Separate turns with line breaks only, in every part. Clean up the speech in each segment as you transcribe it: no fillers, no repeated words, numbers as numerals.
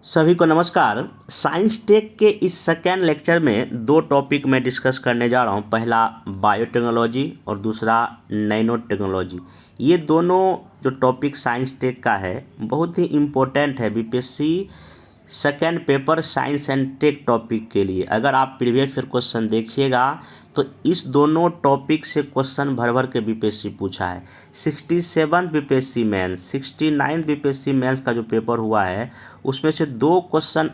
सभी को नमस्कार। साइंस टेक के इस सेकेंड लेक्चर में दो टॉपिक मैं डिस्कस करने जा रहा हूं। पहला बायोटेक्नोलॉजी और दूसरा नैनो टेक्नोलॉजी। ये दोनों जो टॉपिक साइंस टेक का है बहुत ही इम्पोर्टेंट है BPSC second paper science and tech topic के लिए। अगर आप प्रीवियस ईयर क्वेश्चन देखिएगा तो इस दोनों टॉपिक से क्वेश्चन भर भर के बीपीएससी पूछा है। 67 बीपीएससी मेंस 69 बीपीएससी मेंस का जो पेपर हुआ है उसमें से दो क्वेश्चन,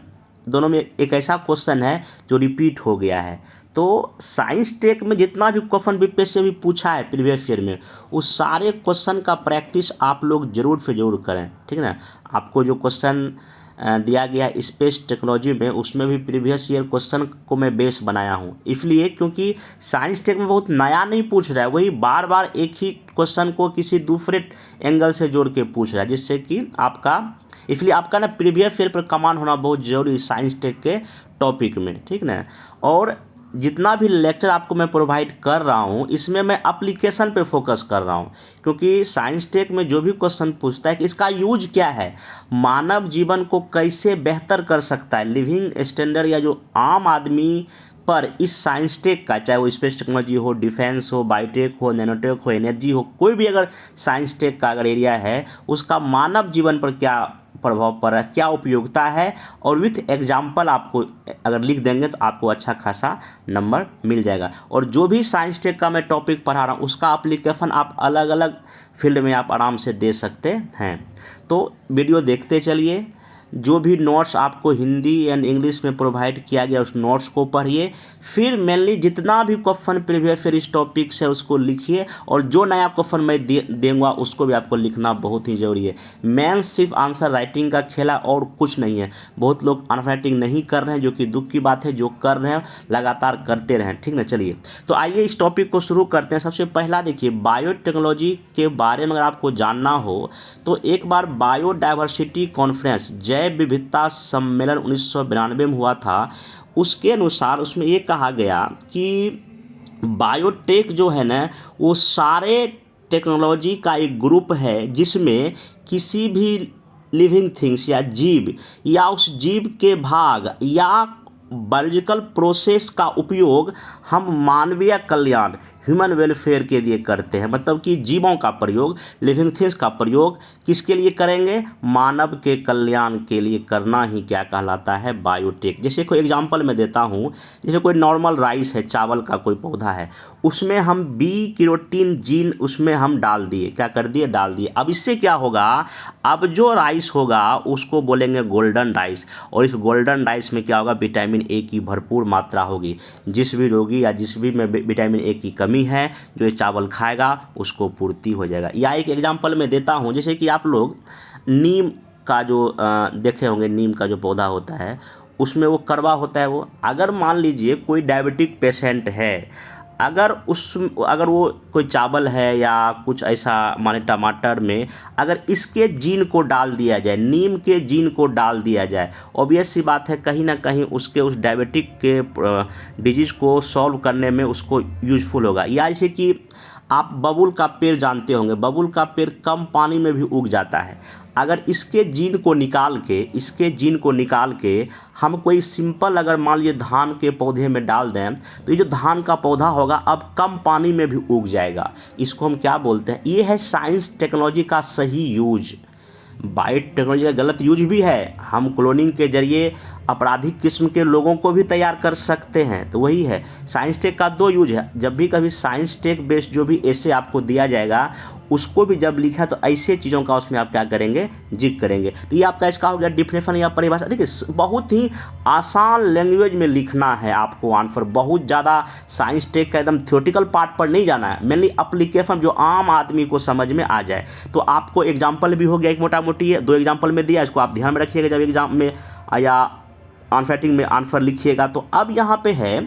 दोनों में एक ऐसा क्वेश्चन है जो रिपीट हो गया है। तो साइंस टेक में जितना भी क्वेश्चन बीपीएससी भी पूछा है प्रीवियस ईयर में, उस सारे क्वेश्चन का प्रैक्टिस आप लोग जरूर से जरूर करें, ठीक है ना। आपको जो क्वेश्चन दिया गया स्पेस टेक्नोलॉजी में, उसमें भी प्रीवियस ईयर क्वेश्चन को मैं बेस बनाया हूँ, इसलिए क्योंकि साइंस टेक में बहुत नया नहीं पूछ रहा है, वही बार बार एक ही क्वेश्चन को किसी दूसरे एंगल से जोड़ के पूछ रहा है, जिससे कि इसलिए आपका ना प्रीवियस ईयर पर कमांड होना बहुत ज़रूरी है साइंस टेक के टॉपिक में, ठीक ना। और जितना भी लेक्चर आपको मैं प्रोवाइड कर रहा हूँ इसमें मैं एप्लीकेशन पे फोकस कर रहा हूँ, क्योंकि साइंस टेक में जो भी क्वेश्चन पूछता है कि इसका यूज क्या है, मानव जीवन को कैसे बेहतर कर सकता है, लिविंग स्टैंडर्ड या जो आम आदमी पर इस साइंस टेक का, चाहे वो स्पेस टेक्नोलॉजी हो, डिफेंस हो, बायोटेक हो, नैनोटेक हो, एनर्जी हो, कोई भी अगर साइंस टेक का अगर एरिया है उसका मानव जीवन पर क्या प्रभाव पड़ रहा है, क्या उपयोगिता है, और विथ एग्जाम्पल आपको अगर लिख देंगे तो आपको अच्छा खासा नंबर मिल जाएगा। और जो भी साइंस टेक का मैं टॉपिक पढ़ा रहा हूँ उसका एप्लीकेशन आप अलग अलग फील्ड में आप आराम से दे सकते हैं। तो वीडियो देखते चलिए। जो भी नोट्स आपको हिंदी एंड इंग्लिश में प्रोवाइड किया गया उस नोट्स को पढ़िए, फिर मेनली जितना भी क्वेश्चन प्रीवियस ईयर इस टॉपिक से उसको लिखिए, और जो नया क्वेश्चन मैं दूंगा उसको भी आपको लिखना बहुत ही ज़रूरी है। मेन सिर्फ आंसर राइटिंग का खेला और कुछ नहीं है। बहुत लोग आंसर राइटिंग नहीं कर रहे हैं, जो कि दुख की बात है। जो कर रहे हैं लगातार करते रहें, ठीक ना। चलिए तो आइए इस टॉपिक को शुरू करते हैं। सबसे पहला देखिए, बायोटेक्नोलॉजी के बारे में अगर आपको जानना हो तो एक बार बायोडाइवर्सिटी कॉन्फ्रेंस जैव विविधता सम्मेलन 1992 में हुआ था। उसके अनुसार उसमें ये कहा गया कि बायोटेक जो है ना वो सारे टेक्नोलॉजी का एक ग्रुप है जिसमें किसी भी लिविंग थिंग्स या जीव या उस जीव के भाग या बायोलॉजिकल प्रोसेस का उपयोग हम मानवीय कल्याण, ह्यूमन वेलफेयर के लिए करते हैं। मतलब कि जीवों का प्रयोग, लिविंग थिंग्स का प्रयोग किसके लिए करेंगे, मानव के कल्याण के लिए करना ही क्या कहलाता है, बायोटेक। जैसे कोई एग्जांपल मैं देता हूँ, जैसे कोई नॉर्मल राइस है, चावल का कोई पौधा है, उसमें हम बी कैरोटीन जीन उसमें हम डाल दिए, क्या कर दिए, डाल दिए। अब इससे क्या होगा, अब जो राइस होगा उसको बोलेंगे गोल्डन राइस, और इस गोल्डन राइस में क्या होगा, विटामिन ए की भरपूर मात्रा होगी। जिस भी रोगी या जिस भी में विटामिन ए की कमी है, जो ये चावल खाएगा उसको पूर्ति हो जाएगा। या एक एग्जांपल मैं देता हूँ, जैसे कि आप लोग नीम का जो देखे होंगे, नीम का जो पौधा होता है उसमें वो कड़वा होता है। वो अगर मान लीजिए कोई डायबिटिक पेशेंट है, अगर वो कोई चावल है या कुछ ऐसा, माने टमाटर में अगर इसके जीन को डाल दिया जाए, नीम के जीन को डाल दिया जाए, ऑब्वियस सी बात है कहीं ना कहीं उसके उस डायबिटिक के डिजीज़ को सॉल्व करने में उसको यूजफुल होगा। या जैसे कि आप बबूल का पेड़ जानते होंगे, बबूल का पेड़ कम पानी में भी उग जाता है। अगर इसके जीन को निकाल के हम कोई सिंपल अगर मान लीजिए धान के पौधे में डाल दें तो ये जो धान का पौधा होगा अब कम पानी में भी उग जाएगा। इसको हम क्या बोलते हैं, ये है साइंस टेक्नोलॉजी का सही यूज। बायोटेक्नोलॉजी का गलत यूज भी है, हम क्लोनिंग के जरिए आपराधिक किस्म के लोगों को भी तैयार कर सकते हैं। तो वही है, साइंस टेक का दो यूज है। जब भी कभी साइंस टेक बेस्ड जो भी ऐसे आपको दिया जाएगा उसको भी जब लिखा तो ऐसे चीज़ों का उसमें आप क्या करेंगे, जिक्र करेंगे। तो ये आपका इसका हो गया डिफिनेशन या परिभाषा। देखिए बहुत ही आसान लैंग्वेज में लिखना है आपको आंसर, बहुत ज़्यादा साइंस टेक का एकदम थ्योरेटिकल पार्ट पर नहीं जाना है, मेनली एप्लीकेशन जो आम आदमी को समझ में आ जाए। तो आपको एग्जाम्पल भी हो गया एक मोटा मोटी है, दो एग्जाम्पल में दिया, इसको आप ध्यान में रखिएगा जब एग्जाम में या ऑनफैटिंग में आंसर लिखिएगा। तो अब यहाँ पे है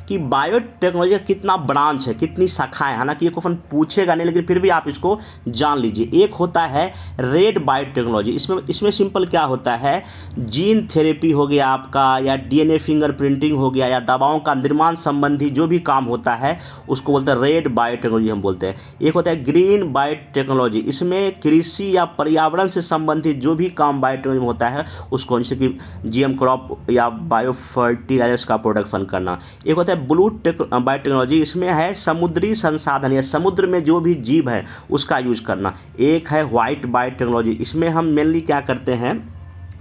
कि बायोटेक्नोलॉजी का कितना ब्रांच है, कितनी शाखाएं, हालांकि ये क्वेश्चन पूछेगा नहीं, लेकिन फिर भी आप इसको जान लीजिए। एक होता है रेड बायोटेक्नोलॉजी, इसमें सिंपल क्या होता है, जीन थेरेपी हो गया आपका, या डीएनए फिंगरप्रिंटिंग हो गया, या दवाओं का निर्माण संबंधी जो भी काम होता है उसको बोलते हैं रेड बायोटेक्नोलॉजी हम बोलते हैं। एक होता है ग्रीन बायोटेक्नोलॉजी, इसमें कृषि या पर्यावरण से संबंधित जो भी काम बायोटेक्नोलॉजी में होता है उसको, जैसे कि जीएम क्रॉप या बायो फर्टिलाइजर्स का प्रोडक्शन करना। एक होता है ब्लू बायोटेक्नोलॉजी, इसमें है समुद्री संसाधन या समुद्र में जो भी जीव है उसका यूज करना। एक है व्हाइट बायोटेक्नोलॉजी, इसमें हम मेनली क्या करते हैं,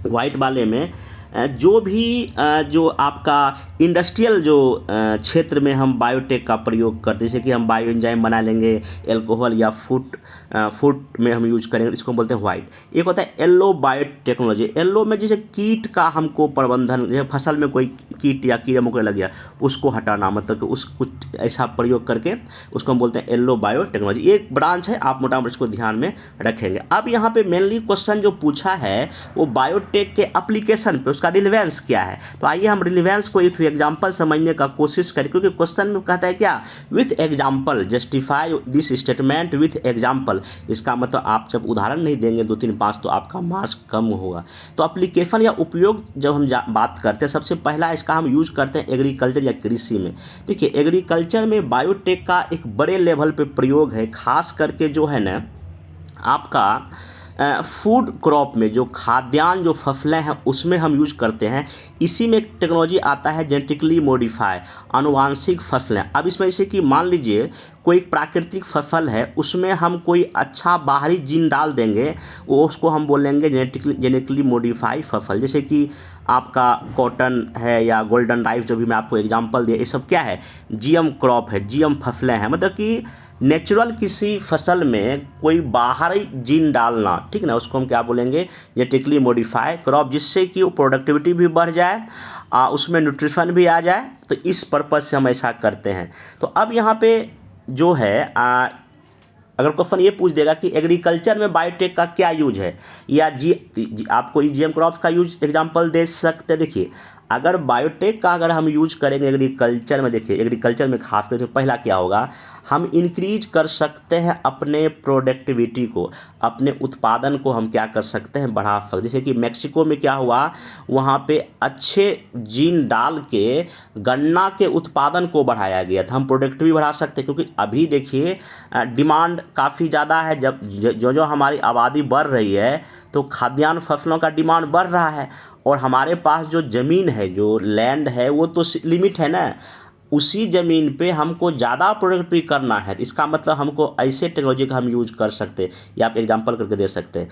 व्हाइट वाले में जो भी जो आपका इंडस्ट्रियल जो क्षेत्र में हम बायोटेक का प्रयोग करते हैं, जैसे कि हम बायो एंजाइम बना लेंगे, अल्कोहल या फूड में हम यूज करेंगे, इसको बोलते हैं व्हाइट। एक होता है येलो बायोटेक्नोलॉजी, येलो में जैसे कीट का हमको प्रबंधन, जैसे फसल में कोई कीट या कीड़ा मकोड़ा लग गया उसको हटाना, मतलब कि उस कुछ ऐसा प्रयोग करके उसको हम बोलते हैं येलो बायोटेक्नोलॉजी। एक ब्रांच है, आप मोटा मोटा इसको ध्यान में रखेंगे। अब यहाँ पे मेनली क्वेश्चन जो पूछा है वो बायोटेक के एप्लीकेशन पे उसका रिलेवेंस क्या है। तो आइए हम रिलेवेंस को एक एग्जांपल समझने का कोशिश करें, क्योंकि क्वेश्चन में कहता है क्या, with example justify this statement with example. इसका मतलब आप जब उदाहरण नहीं देंगे 2 3 5 तो आपका मार्क्स कम होगा। तो एप्लीकेशन या उपयोग जब हम बात करते हैं, सबसे पहला इसका हम यूज करते हैं एग्रीकल्चर या कृषि में। देखिए एग्रीकल्चर में बायोटेक का एक बड़े लेवल पे प्रयोग है, खास करके जो है ना आपका फूड क्रॉप में, जो खाद्यान्न जो फसलें हैं उसमें हम यूज करते हैं। इसी में एक टेक्नोलॉजी आता है जेनेटिकली मॉडिफाई, आनुवांशिक फसलें। अब इसमें जैसे कि मान लीजिए कोई प्राकृतिक फसल है, उसमें हम कोई अच्छा बाहरी जीन डाल देंगे, वो उसको हम बोलेंगे जेनेटिकली मॉडिफाई फसल। जैसे कि आपका कॉटन है या गोल्डन राइस, जो भी मैं आपको एग्जांपल दिया, ये सब क्या है, जीएम क्रॉप है, जीएम फसलें हैं। मतलब कि नेचुरल किसी फसल में कोई बाहरी जीन डालना, ठीक ना, उसको हम क्या बोलेंगे, जेनेटिकली मॉडिफाई क्रॉप, जिससे कि वो प्रोडक्टिविटी भी बढ़ जाए, उसमें न्यूट्रिशन भी आ जाए। तो इस पर्पज़ से हम ऐसा करते हैं। तो अब यहाँ पे जो है अगर क्वेश्चन ये पूछ देगा कि एग्रीकल्चर में बायोटेक का क्या यूज है, या आपको जीएम क्रॉप्स का यूज एग्जांपल दे सकते हैं। देखिए अगर बायोटेक का अगर हम यूज करेंगे एग्रीकल्चर में, देखिए एग्रीकल्चर में खास करके पहला क्या होगा, हम इंक्रीज कर सकते हैं अपने प्रोडक्टिविटी को, अपने उत्पादन को हम क्या कर सकते हैं, बढ़ा सकते। जैसे कि मैक्सिको में क्या हुआ, वहाँ पे अच्छे जीन डाल के गन्ना के उत्पादन को बढ़ाया गया था। हम प्रोडक्टिविटी बढ़ा सकते हैं, क्योंकि अभी देखिए डिमांड काफ़ी ज़्यादा है। जब जो हमारी आबादी बढ़ रही है तो खाद्यान्न फसलों का डिमांड बढ़ रहा है, और हमारे पास जो ज़मीन है, जो लैंड है, वो तो लिमिट है ना। उसी ज़मीन पे हमको ज़्यादा प्रोडक्टिविटी करना है, तो इसका मतलब हमको ऐसे टेक्नोलॉजी का हम यूज कर सकते हैं, या आप एग्जांपल करके दे सकते हैं।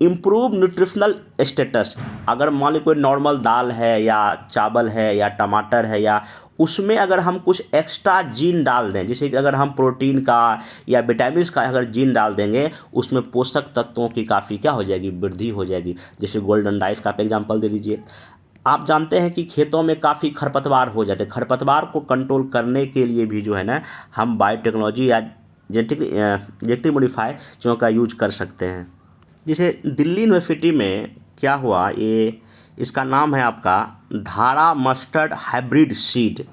इम्प्रूव न्यूट्रिशनल स्टेटस, अगर मान ली कोई नॉर्मल दाल है या चावल है या टमाटर है, या उसमें अगर हम कुछ एक्स्ट्रा जीन डाल दें, जैसे कि अगर हम प्रोटीन का या विटामिन का अगर जीन डाल देंगे, उसमें पोषक तत्वों की काफ़ी क्या हो जाएगी, वृद्धि हो जाएगी। जैसे गोल्डन राइस का आप एग्जांपल दे दीजिए। आप जानते हैं कि खेतों में काफ़ी खरपतवार हो जाते हैं, खरपतवार को कंट्रोल करने के लिए भी जो है ना हम बायोटेक्नोलॉजी या जेनेटिकली मॉडिफाई चीज़ों का यूज कर सकते हैं। जैसे दिल्ली यूनिवर्सिटी में क्या हुआ, इसका नाम है आपका धारा मस्टर्ड हाइब्रिड सीड।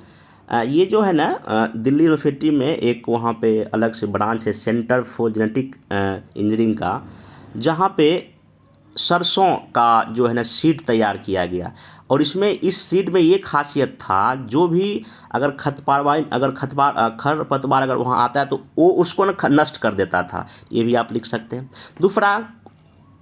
ये जो है ना दिल्ली यूनिवर्सिटी में एक वहाँ पे अलग से ब्रांच है, सेंटर फॉर जेनेटिक इंजीनियरिंग का, जहाँ पे सरसों का जो है ना सीड तैयार किया गया। और इसमें इस सीड में ये खासियत था, जो भी अगर खरपतवार अगर वहाँ आता है तो वो उसको न नष्ट कर देता था। ये भी आप लिख सकते हैं। दूसरा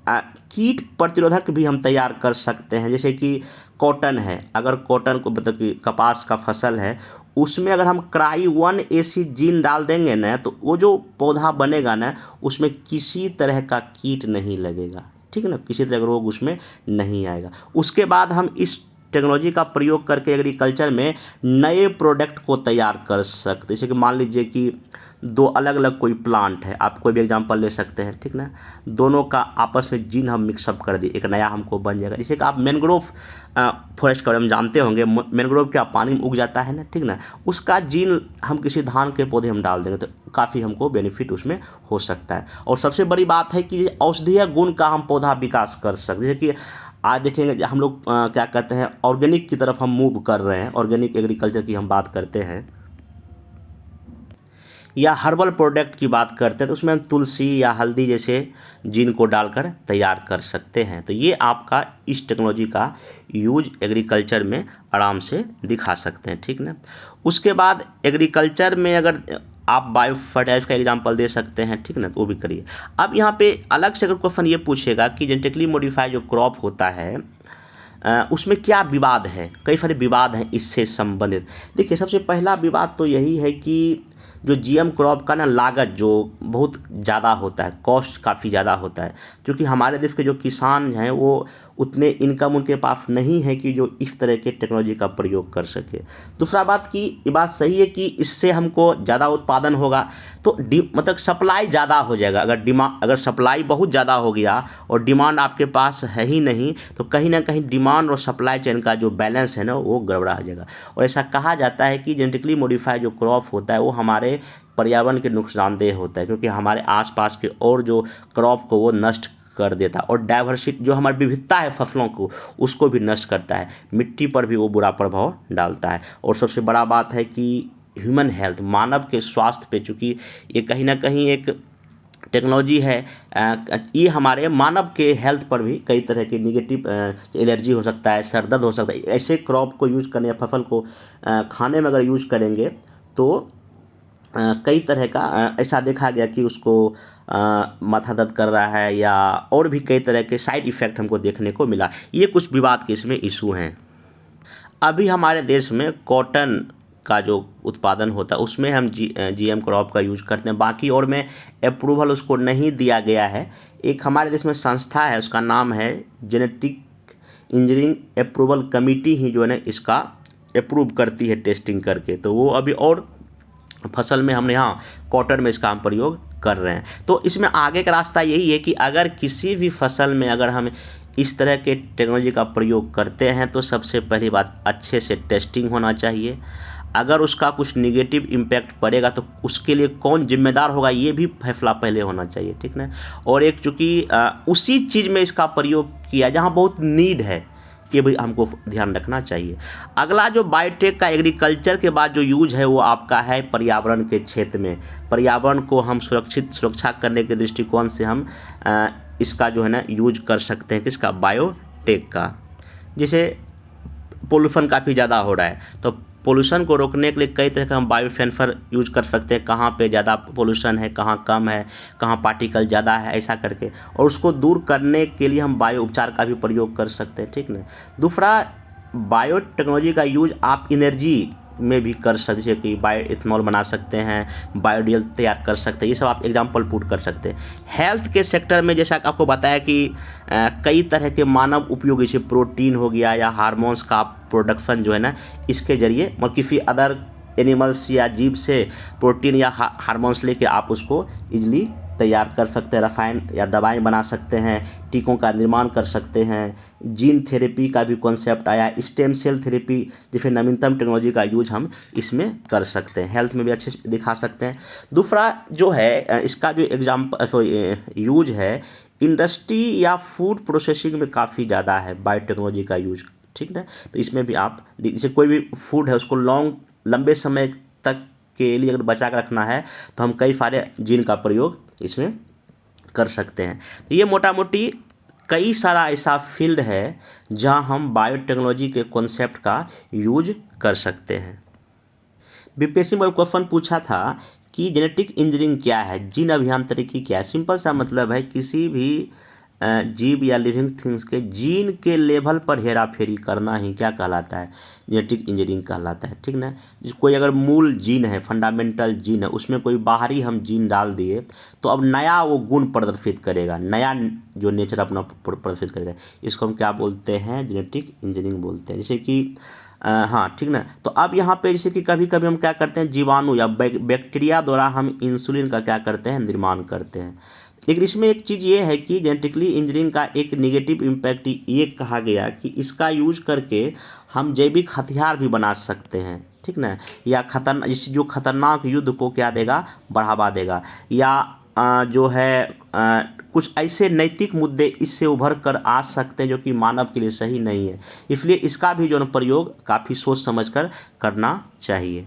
कीट प्रतिरोधक भी हम तैयार कर सकते हैं। जैसे कि कॉटन है, अगर कॉटन को मतलब कि कपास का फसल है, उसमें अगर हम क्राई1AC जीन डाल देंगे ना, तो वो जो पौधा बनेगा ना, उसमें किसी तरह का कीट नहीं लगेगा, ठीक है ना, किसी तरह का रोग उसमें नहीं आएगा। उसके बाद हम इस टेक्नोलॉजी का प्रयोग करके एग्रीकल्चर में नए प्रोडक्ट को तैयार कर सकते। जैसे कि मान लीजिए कि दो अलग अलग कोई प्लांट है, आप कोई भी एग्जांपल ले सकते हैं, ठीक ना। दोनों का आपस में जीन हम मिक्सअप कर दिए, एक नया हमको बन जाएगा। जैसे कि आप मैंग्रोव फॉरेस्ट के बारे में जानते होंगे, मैंग्रोव क्या पानी में उग जाता है ना, ठीक ना। उसका जीन हम किसी धान के पौधे हम डाल देंगे तो काफ़ी हमको बेनिफिट उसमें हो सकता है। और सबसे बड़ी बात है कि औषधीय गुण का हम पौधा विकास कर सकते हैं। जैसे कि आज देखेंगे हम लोग क्या कहते हैं, ऑर्गेनिक की तरफ हम मूव कर रहे हैं, ऑर्गेनिक एग्रीकल्चर की हम बात करते हैं या हर्बल प्रोडक्ट की बात करते हैं, तो उसमें हम तुलसी या हल्दी जैसे जीन को डालकर तैयार कर सकते हैं। तो ये आपका इस टेक्नोलॉजी का यूज एग्रीकल्चर में आराम से दिखा सकते हैं, ठीक ना। उसके बाद एग्रीकल्चर में अगर आप बायो फर्टिलाइजर का एग्जांपल दे सकते हैं, ठीक ना, तो वो भी करिए। अब यहाँ पे अलग से अगर क्वेश्चन ये पूछेगा कि जेनेटिकली मॉडिफाइड जो क्रॉप होता है उसमें क्या विवाद है, कई सारे विवाद हैं इससे संबंधित। देखिए, सबसे पहला विवाद तो यही है कि जो जीएम क्रॉप का ना लागत जो बहुत ज़्यादा होता है, कॉस्ट काफ़ी ज़्यादा होता है, क्योंकि हमारे देश के जो किसान हैं वो उतने इनकम उनके पास नहीं है कि जो इस तरह के टेक्नोलॉजी का प्रयोग कर सके। दूसरा बात कि ये बात सही है कि इससे हमको ज़्यादा उत्पादन होगा तो मतलब सप्लाई ज़्यादा हो जाएगा। अगर सप्लाई बहुत ज़्यादा हो गया और डिमांड आपके पास है ही नहीं, तो कहीं ना कहीं डिमांड और सप्लाई चेन का जो बैलेंस है ना वो गड़बड़ा हो जाएगा। और ऐसा कहा जाता है कि जेनेटिकली मॉडिफाइड जो क्रॉप होता है वो हमारे पर्यावरण के नुकसानदेह होता है, क्योंकि हमारे आसपास के और जो क्रॉप को वो नष्ट कर देता है और डाइवर्सिटी जो हमारी विविधता है फसलों को उसको भी नष्ट करता है, मिट्टी पर भी वो बुरा प्रभाव डालता है। और सबसे बड़ा बात है कि ह्यूमन हेल्थ, मानव के स्वास्थ्य पे, चूँकि ये कहीं ना कहीं एक टेक्नोलॉजी है, ये हमारे मानव के हेल्थ पर भी कई तरह के निगेटिव एलर्जी हो सकता है, सर दर्द हो सकता है। ऐसे क्रॉप को यूज करने या फसल को खाने में अगर यूज करेंगे तो कई तरह का ऐसा देखा गया कि उसको माथा दर्द कर रहा है या और भी कई तरह के साइड इफ़ेक्ट हमको देखने को मिला। ये कुछ विवाद के इसमें इशू हैं। अभी हमारे देश में कॉटन का जो उत्पादन होता है उसमें हम जीएम क्रॉप का यूज करते हैं, बाकी और में अप्रूवल उसको नहीं दिया गया है। एक हमारे देश में संस्था है, उसका नाम है जेनेटिक इंजीनियरिंग अप्रूवल कमेटी ही जो है ना इसका अप्रूव करती है टेस्टिंग करके, तो वो अभी और फसल में हमने यहाँ कॉटन में इसका हम प्रयोग कर रहे हैं। तो इसमें आगे का रास्ता यही है कि अगर किसी भी फसल में अगर हम इस तरह के टेक्नोलॉजी का प्रयोग करते हैं तो सबसे पहली बात अच्छे से टेस्टिंग होना चाहिए। अगर उसका कुछ निगेटिव इम्पैक्ट पड़ेगा तो उसके लिए कौन जिम्मेदार होगा ये भी फैसला पहले होना चाहिए, ठीक ना। और एक चूँकि उसी चीज़ में इसका प्रयोग किया जहाँ बहुत नीड है, ये भी हमको ध्यान रखना चाहिए। अगला जो बायोटेक का एग्रीकल्चर के बाद जो यूज है वो आपका है पर्यावरण के क्षेत्र में। पर्यावरण को हम सुरक्षा करने के दृष्टिकोण से हम इसका जो है ना यूज कर सकते हैं, किसका, बायोटेक का। जैसे पोल्यूशन काफ़ी ज़्यादा हो रहा है तो पोल्यूशन को रोकने के लिए कई तरह का हम बायोसेंसर यूज कर सकते हैं, कहाँ पे ज़्यादा पोल्यूशन है, कहाँ कम है, कहाँ पार्टिकल ज़्यादा है, ऐसा करके, और उसको दूर करने के लिए हम बायो उपचार का भी प्रयोग कर सकते हैं, ठीक ना। दूसरा, बायोटेक्नोलॉजी का यूज आप एनर्जी में भी कर सकते हैं, जैसे कि बायो इथेनॉल बना सकते हैं, बायोडीजल तैयार कर सकते हैं, ये सब आप एग्जांपल पुट कर सकते हैं। हेल्थ के सेक्टर में जैसा कि आपको बताया कि कई तरह के मानव उपयोग जैसे प्रोटीन हो गया या हार्मोन्स का प्रोडक्शन जो है ना इसके जरिए मतलब किसी अदर एनिमल्स या जीव से प्रोटीन या हार्मोन्स लेके आप उसको इजली तैयार कर सकते हैं, रसायन या दवाएं बना सकते हैं, टीकों का निर्माण कर सकते हैं। जीन थेरेपी का भी कॉन्सेप्ट आया, स्टेम सेल थेरेपी जैसे नवीनतम टेक्नोलॉजी का यूज हम इसमें कर सकते हैं, हेल्थ में भी अच्छे से दिखा सकते हैं। दूसरा जो है इसका जो यूज है इंडस्ट्री या फूड प्रोसेसिंग में काफ़ी ज़्यादा है बायोटेक्नोलॉजी का यूज, ठीक है। तो इसमें भी आप जैसे कोई भी फूड है उसको लंबे समय तक के लिए अगर बचा कर रखना है तो हम कई सारे जीन का प्रयोग इसमें कर सकते हैं। तो ये मोटा मोटी कई सारा ऐसा फील्ड है जहां हम बायोटेक्नोलॉजी के कॉन्सेप्ट का यूज कर सकते हैं। बीपीएससी में क्वेश्चन पूछा था कि जेनेटिक इंजीनियरिंग क्या है, जीन अभियांत्रिकी क्या है। सिंपल सा मतलब है किसी भी जीव या लिविंग थिंग्स के जीन के लेवल पर हेरा फेरी करना ही क्या कहलाता है, जेनेटिक इंजीनियरिंग कहलाता है, ठीक ना। कोई अगर मूल जीन है, फंडामेंटल जीन है, उसमें कोई बाहरी हम जीन डाल दिए तो अब नया वो गुण प्रदर्शित करेगा, नया जो नेचर अपना प्रदर्शित करेगा, इसको हम क्या बोलते हैं, जेनेटिक इंजीनियरिंग बोलते हैं। जैसे कि हाँ ठीक ना। तो अब यहाँ पे जैसे कि कभी कभी हम क्या करते हैं, जीवाणु या बैक्टीरिया द्वारा हम इंसुलिन का क्या करते हैं, निर्माण करते हैं। लेकिन इसमें एक चीज़ ये है कि जेनेटिकली इंजीनियरिंग का एक नेगेटिव इम्पैक्ट ये कहा गया कि इसका यूज करके हम जैविक हथियार भी बना सकते हैं, ठीक ना, या जो खतरनाक युद्ध को क्या देगा, बढ़ावा देगा, या जो है कुछ ऐसे नैतिक मुद्दे इससे उभर कर आ सकते हैं जो कि मानव के लिए सही नहीं है। इसलिए इसका भी जो है प्रयोग काफ़ी सोच समझ कर करना चाहिए।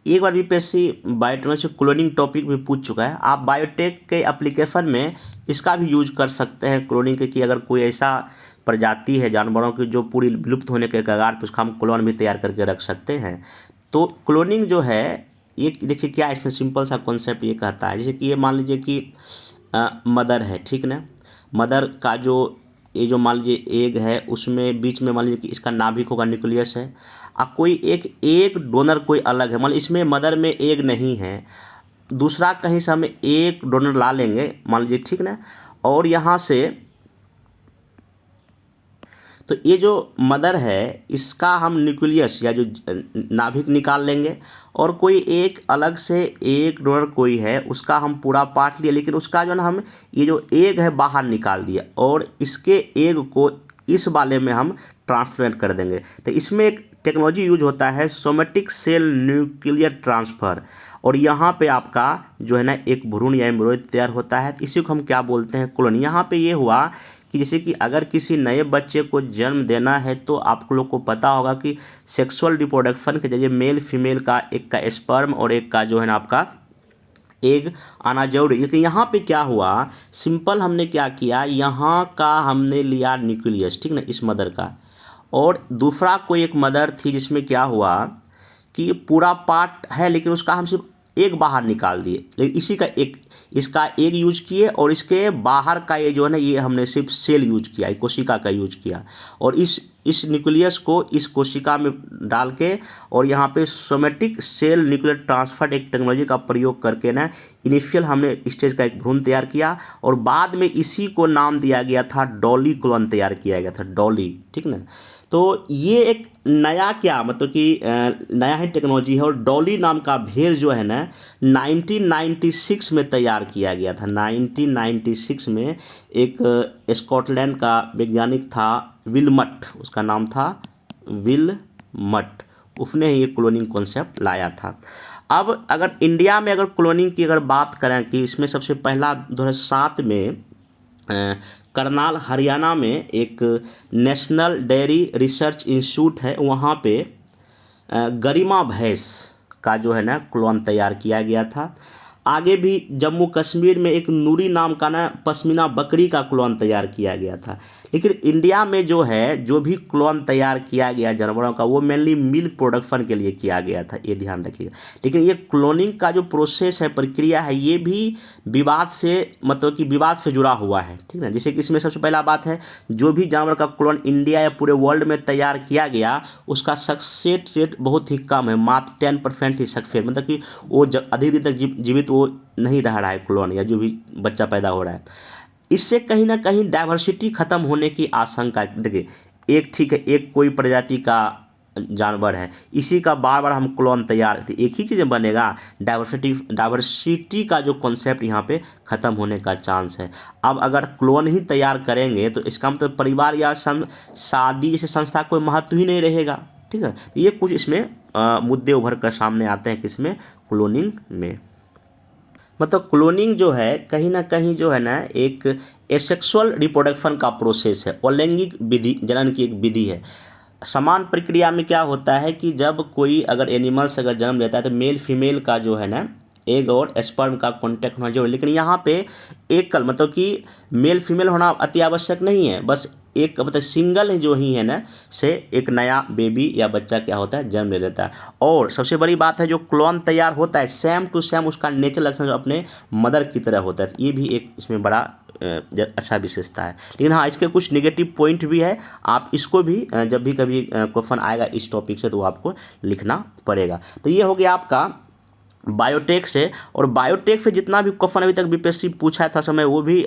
एक बार यूपीएससी बायोटेक्नोलॉजी से क्लोनिंग टॉपिक भी पूछ चुका है। आप बायोटेक के एप्लीकेशन में इसका भी यूज कर सकते हैं क्लोनिंग के, कि अगर कोई ऐसा प्रजाति है जानवरों की जो पूरी विलुप्त होने के कगार पर, उसका हम क्लोन भी तैयार करके रख सकते हैं। तो क्लोनिंग जो है ये देखिए क्या इसमें सिंपल सा कॉन्सेप्ट ये कहता है, जैसे कि ये मान लीजिए कि मदर है, ठीक ना, मदर का जो ये जो मान लीजिए एग है, उसमें बीच में मान लीजिए कि इसका नाभिक होगा, न्यूक्लियस है। अब कोई एक डोनर कोई अलग है, मान लीजिए इसमें मदर में एग नहीं है, दूसरा कहीं से हम एक डोनर ला लेंगे मान लीजिए, ठीक ना, और यहाँ से तो ये जो मदर है इसका हम न्यूक्लियस या जो नाभिक निकाल लेंगे, और कोई एक अलग से एक डोनर कोई है उसका हम पूरा पार्ट लिए, लेकिन उसका जो है ना हम ये जो एग है बाहर निकाल दिया, और इसके एग को इस वाले में हम ट्रांसप्लांट कर देंगे। तो इसमें एक टेक्नोलॉजी यूज होता है सोमेटिक सेल न्यूक्लियर ट्रांसफ़र, और यहाँ पे आपका जो है ना एक भ्रूण या एम्ब्रियो तैयार होता है। इसी को हम क्या बोलते हैं, क्लोन। यहाँ पे ये हुआ कि जैसे कि अगर किसी नए बच्चे को जन्म देना है तो आप लोग को पता होगा कि सेक्सुअल रिप्रोडक्शन के जरिए मेल फीमेल का एक का स्पर्म और एक का जो है ना आपका एग आना जरूरी। लेकिन यहाँ पे क्या हुआ, सिंपल हमने क्या किया, यहाँ का हमने लिया न्यूक्लियस, ठीक ना, इस मदर का, और दूसरा कोई एक मदर थी जिसमें क्या हुआ कि पूरा पार्ट है लेकिन उसका हम सिर्फ एक बाहर निकाल दिए, लेकिन इसी का एक इसका एक यूज किए, और इसके बाहर का ये जो है ना ये हमने सिर्फ सेल यूज किया, कोशिका का यूज किया, और इस न्यूक्लियस को इस कोशिका में डाल के, और यहाँ पे सोमेटिक सेल न्यूक्लियर ट्रांसफर एक टेक्नोलॉजी का प्रयोग करके ना इनिशियल हमने स्टेज का एक भ्रूण तैयार किया, और बाद में इसी को नाम दिया गया था डॉली क्लोन तैयार किया गया था, डॉली, ठीक ना। तो ये एक नया क्या मतलब कि नया ही टेक्नोलॉजी है, और डॉली नाम का भेड़ जो है ना 1996 में तैयार किया गया था। 1996 में एक स्कॉटलैंड का वैज्ञानिक था विलमट, उसका नाम था विलमट, उसने ही ये क्लोनिंग कॉन्सेप्ट लाया था। अब अगर इंडिया में अगर क्लोनिंग की अगर बात करें कि इसमें सबसे पहला 2007 में करनाल हरियाणा में एक नेशनल डेयरी रिसर्च इंस्टीट्यूट है, वहाँ पे गरिमा भैंस का जो है ना क्लोन तैयार किया गया था। आगे भी जम्मू कश्मीर में एक नूरी नाम का ना पश्मीना बकरी का क्लोन तैयार किया गया था। लेकिन इंडिया में जो है जो भी क्लोन तैयार किया गया जानवरों का वो मेनली मिल्क प्रोडक्शन के लिए किया गया था, ये ध्यान रखिएगा। लेकिन ये क्लोनिंग का जो प्रोसेस है, प्रक्रिया है, ये भी विवाद से मतलब कि विवाद से जुड़ा हुआ है, ठीक है। जैसे कि इसमें सबसे पहला बात है जो भी जानवर का क्लोन इंडिया या पूरे वर्ल्ड में तैयार किया गया उसका सक्सेस रेट बहुत ही कम है, मात्र 10% ही सक्सेस, मतलब कि वो अधिक दिन तक जीवित वो नहीं रह रहा है क्लोन या जो भी बच्चा पैदा हो रहा है। इससे कहीं ना कहीं डाइवर्सिटी खत्म होने की आशंका है। देखिए एक ठीक है, एक कोई प्रजाति का जानवर है, इसी का बार बार हम क्लोन तैयार, एक ही चीज़ बनेगा, डाइवर्सिटी का जो कॉन्सेप्ट यहाँ पे ख़त्म होने का चांस है। अब अगर क्लोन ही तैयार करेंगे तो इसका मतलब परिवार या शादी जैसे संस्था कोई महत्व ही नहीं रहेगा, ठीक है। ये कुछ इसमें मुद्दे उभर कर सामने आते हैं किसमें, क्लोनिंग में। मतलब क्लोनिंग जो है कहीं ना कहीं जो है ना एक एसेक्सुअल रिप्रोडक्शन का प्रोसेस है, अलैंगिक विधि जनन की एक विधि है। समान प्रक्रिया में क्या होता है कि जब कोई अगर एनिमल्स अगर जन्म लेता है तो मेल फीमेल का जो है ना एग और स्पर्म का कॉन्टैक्ट होना जरूरी, लेकिन यहाँ पे एकल मतलब कि मेल फीमेल होना अति आवश्यक नहीं है, बस एक मतलब सिंगल जो ही है ना से एक नया बेबी या बच्चा क्या होता है जन्म ले लेता है। और सबसे बड़ी बात है जो क्लोन तैयार होता है सेम टू सेम उसका नेचर लक्षण अपने मदर की तरह होता है, ये भी एक इसमें बड़ा अच्छा विशेषता है। लेकिन हाँ इसके कुछ नेगेटिव पॉइंट भी है, आप इसको भी जब भी कभी क्वेश्चन आएगा इस टॉपिक से तो आपको लिखना पड़ेगा। तो ये हो गया आपका बायोटेक से। और बायोटेक से जितना भी क्वेश्चन अभी तक बीपीएससी पूछा है, था मैं वो भी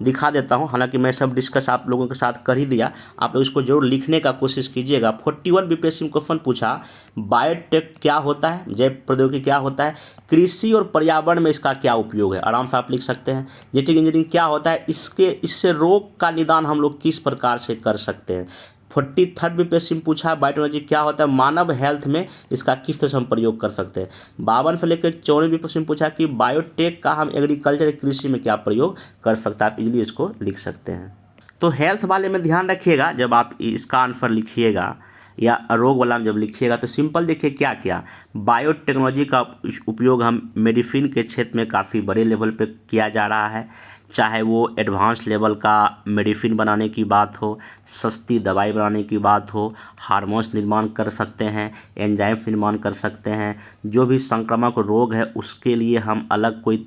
दिखा देता हूँ। हालांकि मैं सब डिस्कस आप लोगों के साथ कर ही दिया, आप लोग इसको जरूर लिखने का कोशिश कीजिएगा। 41 बीपीएससी में क्वेश्चन पूछा, बायोटेक क्या होता है, जैव प्रौद्योगिकी क्या होता है, कृषि और पर्यावरण में इसका क्या उपयोग है, आराम से आप लिख सकते हैं। जेनेटिक इंजीनियरिंग क्या होता है, इससे रोग का निदान हम लोग किस प्रकार से कर सकते हैं। 43 बीपीएससी में पूछा है, बायोटेक्नोलॉजी क्या होता है, मानव हेल्थ में इसका किस तरह से हम प्रयोग कर सकते हैं। 52 से लेकर 54 बीपीएससी में पूछा कि बायोटेक का हम एग्रीकल्चर कृषि में क्या प्रयोग कर सकते हैं। आप इजीली इसको लिख सकते हैं। तो हेल्थ वाले में ध्यान रखिएगा, जब आप इसका आंसर लिखिएगा या रोग वाला में जब लिखिएगा तो सिंपल देखिए क्या क्या। बायोटेक्नोलॉजी का उपयोग हम मेडिसिन के क्षेत्र में काफ़ी बड़े लेवल पे किया जा रहा है, चाहे वो एडवांस लेवल का मेडिसिन बनाने की बात हो, सस्ती दवाई बनाने की बात हो, हार्मोन्स निर्माण कर सकते हैं, एंजाइम्स निर्माण कर सकते हैं। जो भी संक्रामक रोग है उसके लिए हम अलग कोई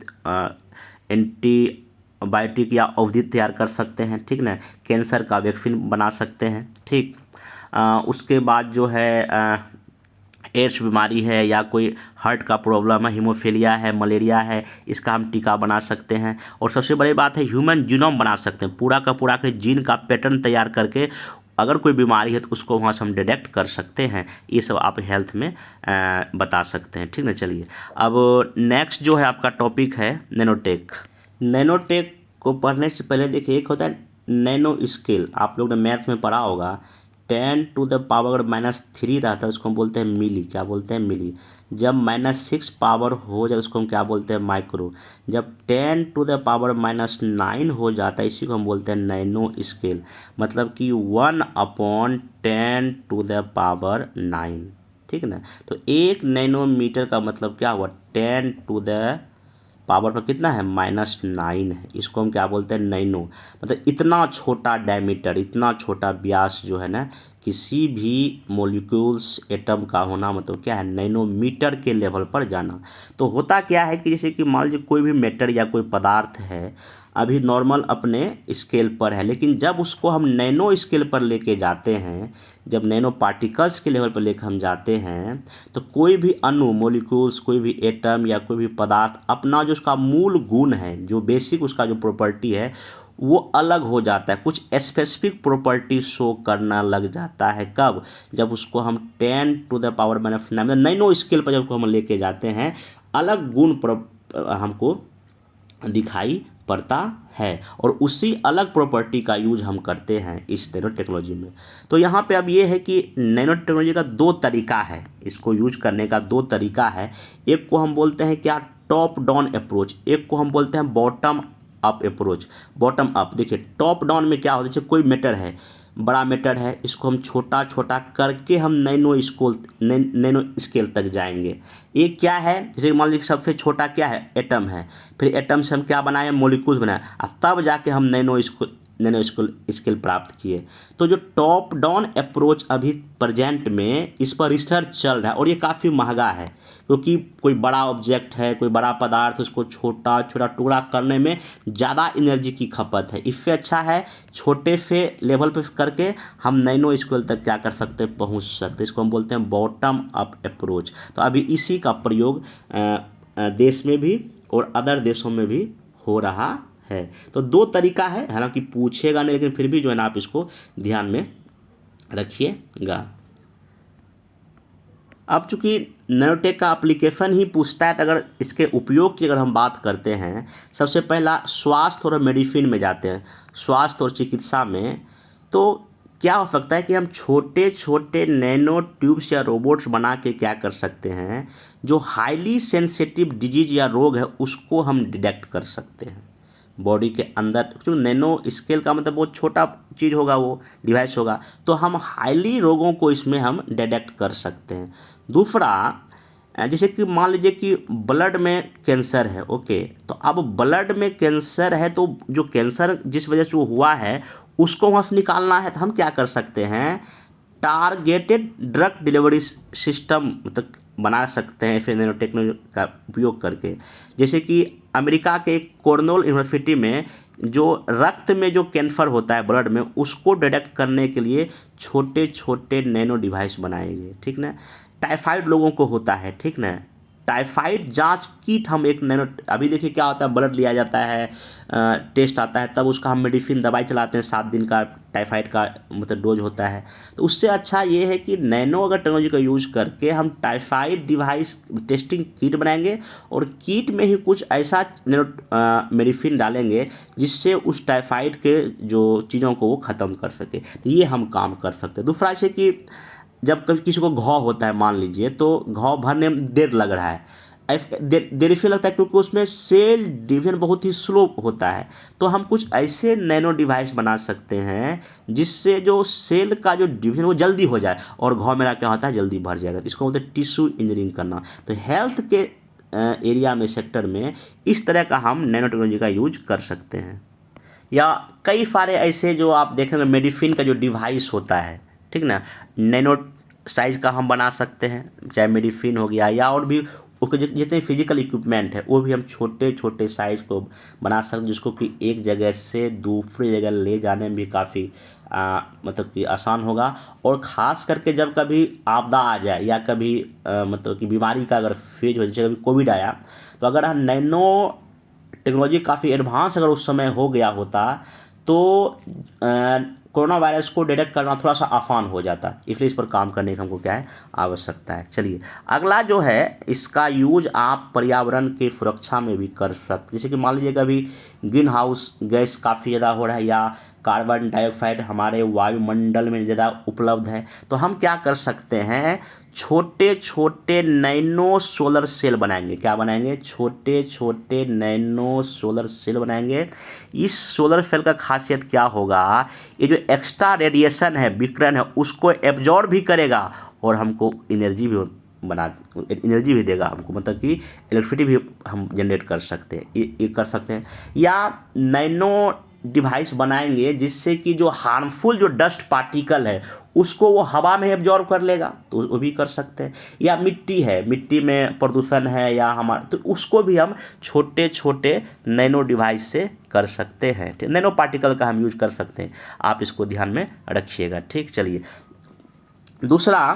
एंटीबायोटिक या औषधि तैयार कर सकते हैं, ठीक ना। कैंसर का वैक्सीन बना सकते हैं, ठीक। उसके बाद जो है एड्स बीमारी है या कोई हार्ट का प्रॉब्लम है, हीमोफीलिया है, मलेरिया है, इसका हम टीका बना सकते हैं। और सबसे बड़ी बात है ह्यूमन जीनोम बना सकते हैं, पूरा का जीन का पैटर्न तैयार करके अगर कोई बीमारी है तो उसको वहाँ से हम डिटेक्ट कर सकते हैं। ये सब आप हेल्थ में बता सकते हैं, ठीक ना। चलिए अब नेक्स्ट जो है आपका टॉपिक है नैनोटेक। नैनोटेक को पढ़ने से पहले देखिए, एक होता है नैनो स्केल, आप लोग ने मैथ में पढ़ा होगा, 10 टू द पावर -3 रहता है उसको हम बोलते हैं मिली, क्या बोलते हैं मिली। जब -6 पावर हो जाए उसको हम क्या बोलते हैं माइक्रो। जब 10 टू द पावर -9 हो जाता है इसी को हम बोलते हैं नैनो स्केल, मतलब कि 1/10 टू द पावर 9, ठीक ना। तो 1 नैनोमीटर का मतलब क्या हुआ, 10 टू द पावर पर कितना है -9 है, इसको हम क्या बोलते हैं नैनो। मतलब इतना छोटा डायमीटर, इतना छोटा व्यास जो है ना किसी भी मॉलिक्यूल्स एटम का होना, मतलब क्या है नैनोमीटर के लेवल पर जाना। तो होता क्या है कि जैसे कि मान लीजिए कोई भी मैटर या कोई पदार्थ है अभी नॉर्मल अपने स्केल पर है, लेकिन जब उसको हम नैनो स्केल पर लेके जाते हैं, जब नैनो पार्टिकल्स के लेवल पर लेकर हम जाते हैं तो कोई भी अणु मॉलिक्यूल्स, कोई भी एटम या कोई भी पदार्थ अपना जो उसका मूल गुण है, जो बेसिक उसका जो प्रॉपर्टी है वो अलग हो जाता है, कुछ स्पेसिफिक प्रॉपर्टी शो करना लग जाता है। कब, जब उसको हम 10 to the power -9 nano scale पर जब हम लेके जाते हैं अलग गुण हमको दिखाई पड़ता है, और उसी अलग प्रॉपर्टी का यूज हम करते हैं इस नैनो टेक्नोलॉजी में। तो यहाँ पे अब ये है कि नैनो टेक्नोलॉजी का दो तरीका है, इसको यूज करने का दो तरीका है। एक को हम बोलते हैं क्या, टॉप डाउन अप्रोच, एक को हम बोलते हैं bottom up approach. Bottom up देखिए, टॉप डाउन में क्या होता है, जैसे कोई मैटर है, बड़ा मैटर है, इसको हम छोटा छोटा करके हम नैनो स्केल तक जाएंगे। ये क्या है, जैसे मान लीजिए सबसे छोटा क्या है एटम है, फिर एटम से हम क्या बनाए मॉलिक्यूल्स बनाए, और तब जाके हम नैनो स्केल प्राप्त किए। तो जो टॉप डाउन अप्रोच अभी प्रेजेंट में इस पर रिसर्च चल रहा है और ये काफ़ी महंगा है, क्योंकि कोई बड़ा ऑब्जेक्ट है, कोई बड़ा पदार्थ, उसको छोटा छोटा टुकड़ा करने में ज़्यादा एनर्जी की खपत है। इससे अच्छा है छोटे से लेवल पे करके हम नैनो स्केल तक क्या कर सकते हैं, पहुंच सकते हैं। इसको हम बोलते हैं बॉटम अप अप्रोच। तो अभी इसी का प्रयोग देश में भी और अदर देशों में भी हो रहा है। तो दो तरीका है, हालांकि पूछेगा नहीं लेकिन फिर भी जो है ना आप इसको ध्यान में रखिएगा। अब चूंकि नैनोटेक का एप्लीकेशन ही पूछता है, तो अगर इसके उपयोग की अगर हम बात करते हैं, सबसे पहला स्वास्थ्य और मेडिसिन में जाते हैं, स्वास्थ्य और चिकित्सा में। तो क्या हो सकता है कि हम छोटे छोटे नैनो ट्यूब्स या रोबोट्स बना के क्या कर सकते हैं, जो हाईली सेंसिटिव डिजीज या रोग है उसको हम डिटेक्ट कर सकते हैं बॉडी के अंदर। जो नैनो स्केल का मतलब बहुत छोटा चीज़ होगा, वो डिवाइस होगा, तो हम हाईली रोगों को इसमें हम डिटेक्ट कर सकते हैं। दूसरा, जैसे कि मान लीजिए कि ब्लड में कैंसर है, ओके, तो अब ब्लड में कैंसर है तो जो कैंसर जिस वजह से वो हुआ है उसको वहाँ से निकालना है, तो हम क्या कर सकते हैं, टारगेटेड ड्रग डिलीवरी सिस्टम मतलब बना सकते हैं फिर नैनो टेक्नोलॉजी का उपयोग करके। जैसे कि अमेरिका के कॉर्नेल यूनिवर्सिटी में जो रक्त में जो कैंसर होता है ब्लड में, उसको डिटेक्ट करने के लिए छोटे छोटे नैनो डिवाइस बनाए गए, ठीक ना। टाइफाइड लोगों को होता है, ठीक ना, टाइफाइड जांच किट हम एक नैनो, अभी देखिए क्या होता है, ब्लड लिया जाता है, टेस्ट आता है, तब उसका हम मेडिसिन दवाई चलाते हैं, 7 दिन का टाइफाइड का मतलब डोज होता है। तो उससे अच्छा ये है कि नैनो अगर टेक्नोलॉजी का यूज करके हम टाइफाइड डिवाइस टेस्टिंग किट बनाएंगे और किट में ही कुछ ऐसा नैनो मेडिसिन डालेंगे जिससे उस टाइफाइड के जो चीज़ों को वो ख़त्म कर सके। तो ये हम काम कर सकते हैं। दूसरा है कि जब कभी किसी को घाव होता है मान लीजिए, तो घाव भरने में देर लग रहा है, देर इसलिए लगता है क्योंकि उसमें सेल डिवीजन बहुत ही स्लो होता है। तो हम कुछ ऐसे नैनो डिवाइस बना सकते हैं जिससे जो सेल का जो डिवीजन वो जल्दी हो जाए और घाव मेरा क्या होता है जल्दी भर जाएगा। तो इसको बोलते हैं टिश्यू इंजीनियरिंग करना। तो हेल्थ के एरिया में, सेक्टर में इस तरह का हम नैनो टेक्नोलॉजी का यूज कर सकते हैं। या कई सारे ऐसे जो आप देखेंगे मेडिसिन का जो डिवाइस होता है, ठीक ना, नैनो साइज का हम बना सकते हैं, चाहे मेडिसिन हो गया या और भी उसके जितने फिजिकल इक्विपमेंट है वो भी हम छोटे छोटे साइज़ को बना सकते हैं, जिसको कि एक जगह से दूसरी जगह ले जाने में भी काफ़ी मतलब कि आसान होगा। और ख़ास करके जब कभी आपदा आ जाए या कभी मतलब कि बीमारी का अगर फेज हो, जैसे कभी कोविड आया, तो अगर हम नैनो टेक्नोलॉजी काफ़ी एडवांस अगर उस समय हो गया होता तो कोरोना वायरस को डिटेक्ट करना थोड़ा सा आसान हो जाता। इसलिए इस पर काम करने की हमको क्या है आवश्यकता है। चलिए अगला जो है, इसका यूज आप पर्यावरण की सुरक्षा में भी कर सकते, जैसे कि मान लीजिए कभी ग्रीन हाउस गैस काफ़ी ज़्यादा हो रहा है या कार्बन डाइऑक्साइड हमारे वायुमंडल में ज़्यादा उपलब्ध है, तो हम क्या कर सकते हैं, छोटे छोटे नैनो सोलर सेल बनाएंगे। क्या बनाएंगे? छोटे छोटे नैनो सोलर सेल बनाएंगे। इस सोलर सेल का खासियत क्या होगा, ये जो एक्स्ट्रा रेडिएशन है, विकिरण है, उसको एब्जॉर्ब भी करेगा और हमको एनर्जी भी देगा हमको, मतलब कि इलेक्ट्रिसिटी भी हम जनरेट कर सकते हैं। ये कर सकते हैं। या नैनो डिवाइस बनाएंगे जिससे कि जो हार्मफुल जो डस्ट पार्टिकल है उसको वो हवा में एब्जॉर्ब कर लेगा, तो वो भी कर सकते हैं। या मिट्टी है, मिट्टी में प्रदूषण है या हमारा, तो उसको भी हम छोटे छोटे नैनो डिवाइस से कर सकते हैं। ठीक, नैनो पार्टिकल का हम यूज कर सकते हैं। आप इसको ध्यान में रखिएगा। ठीक, चलिए दूसरा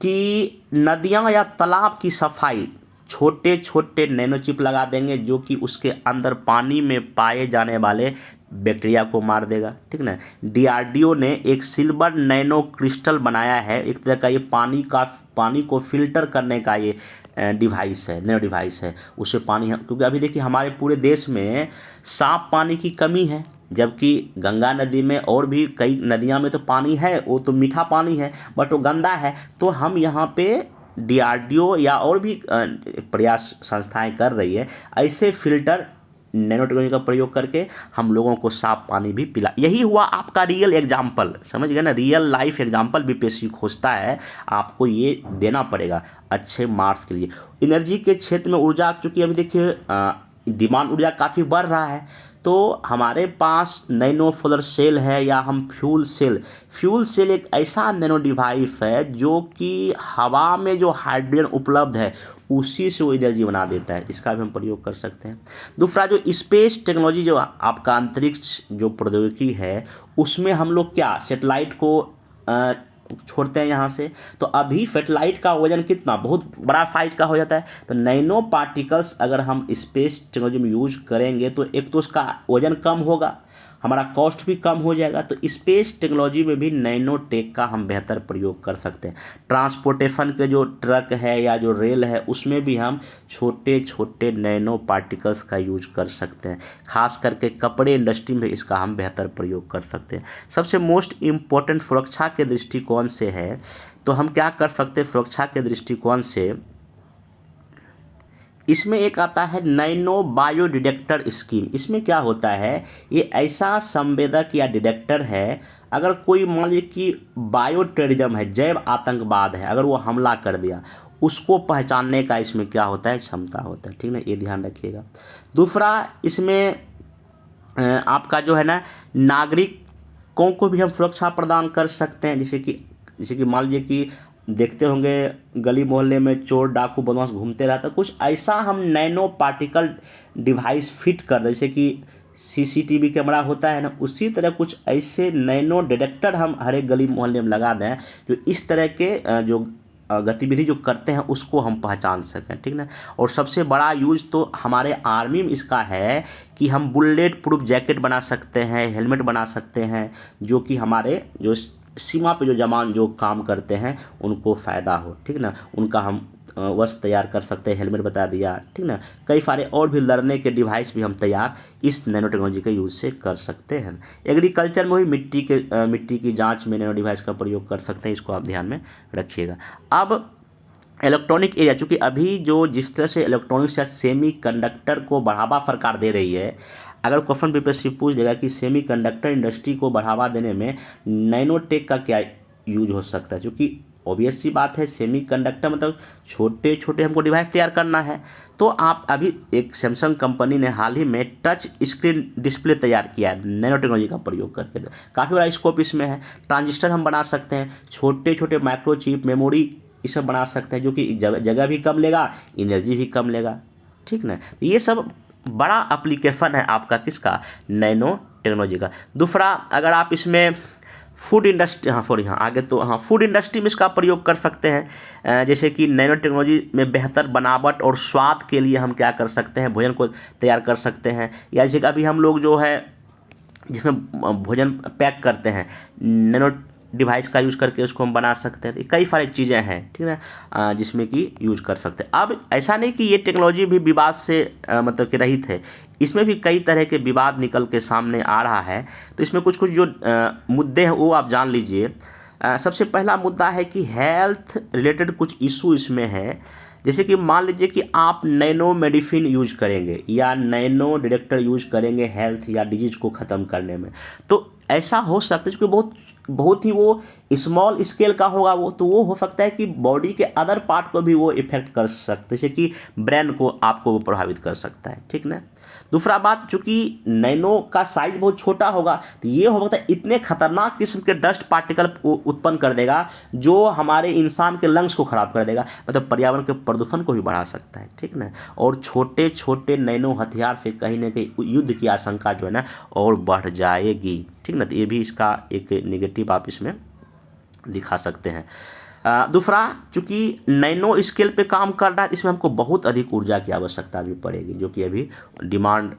कि नदियाँ या तालाब की सफाई, छोटे छोटे नैनो चिप लगा देंगे जो कि उसके अंदर पानी में पाए जाने वाले बैक्टीरिया को मार देगा। ठीक ना। डीआरडीओ ने एक सिल्वर नैनो क्रिस्टल बनाया है, एक तरह का ये पानी को फिल्टर करने का ये डिवाइस है, नैनो डिवाइस है। उससे पानी क्योंकि अभी देखिए हमारे पूरे देश में साफ पानी की कमी है, जबकि गंगा नदी में और भी कई नदियाँ में तो पानी है, वो तो मीठा पानी है बट वो गंदा है। तो हम यहाँ पे डीआरडीओ या और भी प्रयास संस्थाएं कर रही है, ऐसे फिल्टर नैनो टेक्नोलॉजी का प्रयोग करके हम लोगों को साफ पानी भी पिला। यही हुआ आपका रियल एग्जाम्पल, समझ गए ना, रियल लाइफ एग्जाम्पल बीपीएससी खोजता है, आपको ये देना पड़ेगा अच्छे मार्क्स के लिए। एनर्जी के क्षेत्र में ऊर्जा, चूँकि अभी देखिए डिमांड ऊर्जा काफ़ी बढ़ रहा है, तो हमारे पास नैनो सोलर सेल है या हम फ्यूल सेल एक ऐसा नैनो डिवाइस है जो कि हवा में जो हाइड्रोजन उपलब्ध है उसी से वो एनर्जी बना देता है। इसका भी हम प्रयोग कर सकते हैं। दूसरा जो स्पेस टेक्नोलॉजी, जो आपका अंतरिक्ष जो प्रौद्योगिकी है, उसमें हम लोग क्या सेटेलाइट को छोड़ते हैं यहाँ से, तो अभी सैटेलाइट का वजन कितना बहुत बड़ा साइज का हो जाता है। तो नैनो पार्टिकल्स अगर हम स्पेस टेक्नोलॉजी में यूज करेंगे तो एक तो उसका वजन कम होगा, हमारा कॉस्ट भी कम हो जाएगा। तो स्पेस टेक्नोलॉजी में भी नैनो टेक का हम बेहतर प्रयोग कर सकते हैं। ट्रांसपोर्टेशन के जो ट्रक है या जो रेल है उसमें भी हम छोटे छोटे नैनो पार्टिकल्स का यूज कर सकते हैं। खास करके कपड़े इंडस्ट्री में इसका हम बेहतर प्रयोग कर सकते हैं। सबसे मोस्ट इम्पोर्टेंट सुरक्षा के दृष्टिकोण से है, तो हम क्या कर सकते हैं सुरक्षा के दृष्टिकोण से, इसमें एक आता है नैनो बायो डिटेक्टर स्कीम। इसमें क्या होता है, ये ऐसा संवेदक या डिटेक्टर है, अगर कोई मान लीजिए कि बायो टेररिज्म है, जैव आतंकवाद है, अगर वो हमला कर दिया, उसको पहचानने का इसमें क्या होता है क्षमता होता है। ठीक ना, ये ध्यान रखिएगा। दूसरा इसमें आपका जो है ना, नागरिकों को भी हम सुरक्षा प्रदान कर सकते हैं। जैसे कि मान लीजिए कि देखते होंगे गली मोहल्ले में चोर डाकू बदमाश घूमते रहता, कुछ ऐसा हम नैनो पार्टिकल डिवाइस फिट कर दें, जैसे कि सीसीटीवी कैमरा होता है ना, उसी तरह कुछ ऐसे नैनो डिटेक्टर हम हर एक गली मोहल्ले में लगा दें जो इस तरह के जो गतिविधि जो करते हैं उसको हम पहचान सकें, ठीक ना। और सबसे बड़ा यूज तो हमारे आर्मी में इसका है कि हम बुलेट प्रूफ जैकेट बना सकते हैं, हेलमेट बना सकते हैं, जो कि हमारे जो सीमा पे जो जवान जो काम करते हैं उनको फ़ायदा हो, ठीक ना। उनका हम वस्त्र तैयार कर सकते हैं, हेलमेट बता दिया, ठीक ना। कई सारे और भी लड़ने के डिवाइस भी हम तैयार इस नैनो टेक्नोलॉजी के यूज़ से कर सकते हैं। एग्रीकल्चर में भी मिट्टी की जांच में नैनो डिवाइस का प्रयोग कर सकते हैं, इसको आप ध्यान में रखिएगा। अब इलेक्ट्रॉनिक एरिया, चूँकि अभी जो जिस तरह से इलेक्ट्रॉनिक्स या सेमी कंडक्टर को बढ़ावा सरकार दे रही है, अगर क्वेश्चन पेपर से पूछ देगा कि सेमी कंडक्टर इंडस्ट्री को बढ़ावा देने में नैनोटेक का क्या यूज हो सकता है, क्योंकि ऑब्वियस सी बात है सेमी कंडक्टर मतलब छोटे छोटे हमको डिवाइस तैयार करना है। तो आप अभी एक सैमसंग कंपनी ने हाल ही में टच स्क्रीन डिस्प्ले तैयार किया है नैनो टेक्नोलॉजी का प्रयोग करके, काफ़ी बड़ा स्कोप इसमें है। ट्रांजिस्टर हम बना सकते हैं, छोटे छोटे माइक्रोचिप मेमोरी ये सब बना सकते हैं, जो कि जगह भी कम लेगा, एनर्जी भी कम लेगा, ठीक ना। तो ये सब बड़ा एप्लीकेशन है आपका किसका, नैनो टेक्नोलॉजी का। दूसरा, अगर आप इसमें फूड इंडस्ट्री, फूड इंडस्ट्री में इसका प्रयोग कर सकते हैं। जैसे कि नैनो टेक्नोलॉजी में बेहतर बनावट और स्वाद के लिए हम क्या कर सकते हैं, भोजन को तैयार कर सकते हैं। या जैसे कि अभी हम लोग जो है जिसमें भोजन पैक करते हैं, नैनो डिवाइस का यूज़ करके उसको हम बना सकते हैं। तो कई सारी चीज़ें हैं, ठीक है, जिसमें कि यूज़ कर सकते हैं। अब ऐसा नहीं कि ये टेक्नोलॉजी भी विवाद से मतलब कि रहित है, इसमें भी कई तरह के विवाद निकल के सामने आ रहा है। तो इसमें कुछ कुछ जो मुद्दे हैं वो आप जान लीजिए। सबसे पहला मुद्दा है कि हेल्थ रिलेटेड कुछ इशू इसमें है। जैसे कि मान लीजिए कि आप नैनो मेडिसिन यूज करेंगे या नैनो डिटेक्टर यूज करेंगे हेल्थ या डिजीज को ख़त्म करने में, तो ऐसा हो सकता है क्योंकि बहुत ही वो स्मॉल स्केल का होगा वो, तो वो हो सकता है कि बॉडी के अदर पार्ट को भी वो इफेक्ट कर सकते हैं, जैसे कि ब्रेन को आपको वो प्रभावित कर सकता है, ठीक ना। दूसरा बात, चूंकि नैनो का साइज बहुत छोटा होगा, तो ये हो सकता है इतने खतरनाक किस्म के डस्ट पार्टिकल उत्पन्न कर देगा जो हमारे इंसान के लंग्स को खराब कर देगा, मतलब पर्यावरण के प्रदूषण को भी बढ़ा सकता है, ठीक ना। और छोटे छोटे नैनो हथियार से कहीं ना कहीं युद्ध की आशंका जो है ना और बढ़ जाएगी, ठीक ना। तो ये भी इसका एक नेगेटिव आप इसमें दिखा सकते हैं। दूसरा, चूँकि नैनो स्केल पे काम कर रहा है, इसमें हमको बहुत अधिक ऊर्जा की आवश्यकता भी पड़ेगी, जो कि अभी डिमांड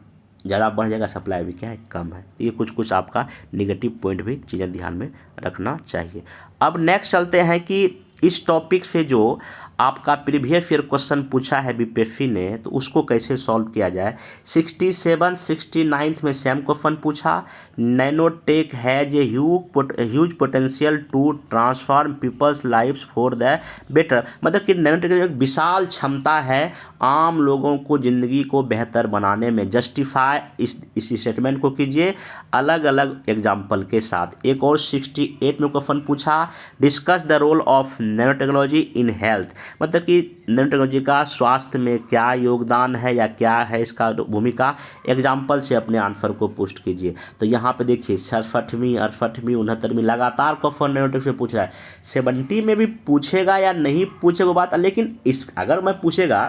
ज़्यादा बढ़ जाएगा, सप्लाई भी क्या है कम है। ये कुछ आपका निगेटिव पॉइंट भी चीज़ें ध्यान में रखना चाहिए। अब नेक्स्ट चलते हैं कि इस टॉपिक से जो आपका प्रीवियस ईयर क्वेश्चन पूछा है बीपीएससी ने, तो उसको कैसे सॉल्व किया जाए। 67, 69 में सेम क्वेश्चन पूछा। Nanotech has a huge potential to transform people's lifes for the better, मतलब कि नैनोटेक एक विशाल क्षमता है आम लोगों को ज़िंदगी को बेहतर बनाने में। जस्टिफाई इस स्टेटमेंट को कीजिए अलग अलग एग्जाम्पल के साथ। एक और 68 में क्वेश्चन पूछा, discuss the role of nano technology in health, मतलब कि नैनो टेक्नोलॉजी का स्वास्थ्य में क्या योगदान है या क्या है इसका भूमिका, एग्जाम्पल से अपने आंसर को पोस्ट कीजिए। तो यहाँ पे देखिए 67वीं, 68वीं, 69वीं लगातार क्वेश्चन नैनो टेक्नोलॉजी से पूछ रहा है। 70 में भी पूछेगा या नहीं पूछेगा बात, लेकिन अगर मैं पूछेगा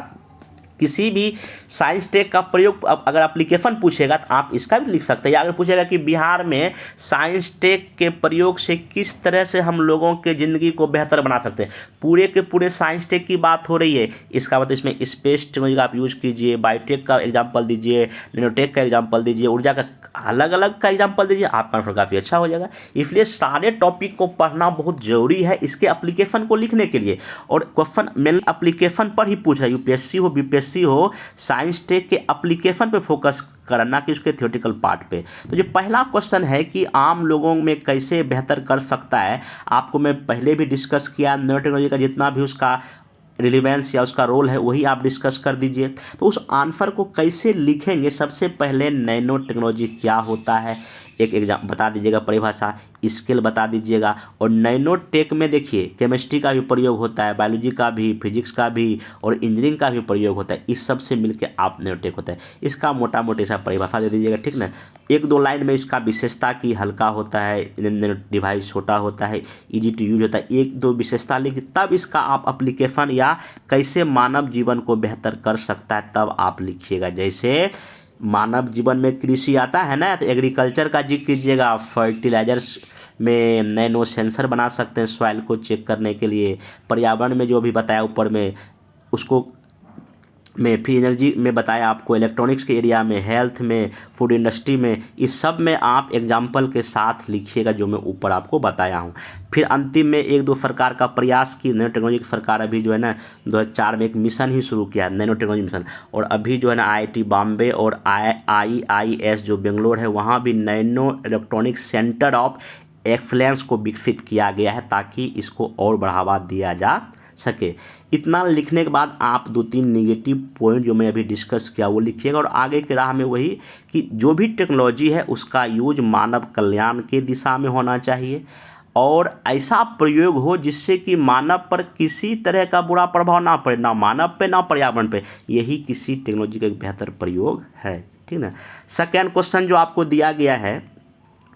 किसी भी साइंस टेक का प्रयोग, अगर एप्लीकेशन पूछेगा तो आप इसका भी लिख सकते हैं। या अगर पूछेगा कि बिहार में साइंस टेक के प्रयोग से किस तरह से हम लोगों के ज़िंदगी को बेहतर बना सकते हैं, पूरे के पूरे साइंस टेक की बात हो रही है, इसका मतलब इसमें स्पेस टेक्नोलॉजी का आप यूज़ कीजिए, बायोटेक का एग्जाम्पल दीजिए, नैनोटेक का एग्जाम्पल दीजिए, ऊर्जा का अलग अलग का एग्जाम्पल दीजिए, आपका आंसर काफ़ी अच्छा हो जाएगा। इसलिए सारे टॉपिक को पढ़ना बहुत ज़रूरी है इसके एप्लीकेशन को लिखने के लिए। और क्वेश्चन मेन एप्लीकेशन पर ही पूछ रहा है, यूपीएससी हो बीपीएससी हो, साइंस टेक के एप्लीकेशन पे फोकस करना कि उसके थ्योरेटिकल पार्ट पे। तो जो पहला क्वेश्चन है कि आम लोगों में कैसे बेहतर कर सकता है, आपको मैं पहले भी डिस्कस किया, नैनो टेक्नोलॉजी का जितना भी उसका रिलेवेंस या उसका रोल है वही आप डिस्कस कर दीजिए। तो उस आंसर को कैसे लिखेंगे, सबसे पहले नैनो टेक्नोलॉजी क्या होता है एक एग्जाम बता दीजिएगा, परिभाषा स्केल बता दीजिएगा। और नैनो टेक में देखिए केमिस्ट्री का भी प्रयोग होता है, बायोलॉजी का भी, फिजिक्स का भी और इंजीनियरिंग का भी प्रयोग होता है। इस सब से मिलकर आप नैनो टेक होता है। इसका मोटा मोटी सा परिभाषा दे दीजिएगा, ठीक ना। एक दो लाइन में इसका विशेषता की हल्का होता है, नैनो डिवाइस छोटा होता है, ईजी टू यूज होता है, एक दो विशेषता लिखी, तब इसका आप एप्लीकेशन या कैसे मानव जीवन को बेहतर कर सकता है तब आप लिखिएगा। जैसे मानव जीवन में कृषि आता है ना, तो एग्रीकल्चर का जिक्र कीजिएगा, फर्टिलाइजर्स में नैनो सेंसर बना सकते हैं सॉइल को चेक करने के लिए। पर्यावरण में जो भी बताया ऊपर में उसको में, फिर एनर्जी में बताया आपको, इलेक्ट्रॉनिक्स के एरिया में, हेल्थ में, फूड इंडस्ट्री में, इस सब में आप एग्जाम्पल के साथ लिखिएगा जो मैं ऊपर आपको बताया हूँ। फिर अंतिम में एक दो सरकार का प्रयास की, नैनो टेक्नोलॉजी की सरकार अभी जो है ना 2004 में एक मिशन ही शुरू किया है, नैनो टेक्नोलॉजी मिशन। और अभी जो है ना IIT बॉम्बे और IIIS जो बेंगलोर है वहाँ भी nano electronic centre of excellence को विकसित किया गया है ताकि इसको और बढ़ावा दिया जा सके। इतना लिखने के बाद आप 2-3 नेगेटिव पॉइंट जो मैं अभी डिस्कस किया वो लिखिएगा। और आगे की राह में वही कि जो भी टेक्नोलॉजी है उसका यूज मानव कल्याण के दिशा में होना चाहिए और ऐसा प्रयोग हो जिससे कि मानव पर किसी तरह का बुरा प्रभाव ना पड़े, ना मानव पे ना पर्यावरण पे। यही किसी टेक्नोलॉजी का एक बेहतर प्रयोग है, ठीक ना। सेकेंड क्वेश्चन जो आपको दिया गया है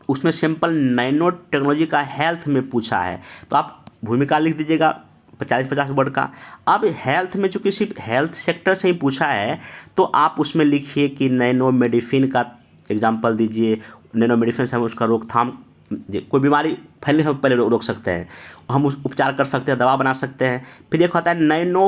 उसमें सिंपल नैनो टेक्नोलॉजी का हेल्थ में पूछा है, तो आप भूमिका लिख दीजिएगा 40-50 वर्ड का। अब हेल्थ में चूँकि सिर्फ हेल्थ सेक्टर से ही पूछा है तो आप उसमें लिखिए कि नैनो मेडिसिन का एग्जांपल दीजिए। नैनो मेडिसिन से हम उसका रोकथाम, कोई बीमारी फैलने से पहले रोक सकते हैं, हम उस उपचार कर सकते हैं, दवा बना सकते हैं। फिर एक होता है नैनो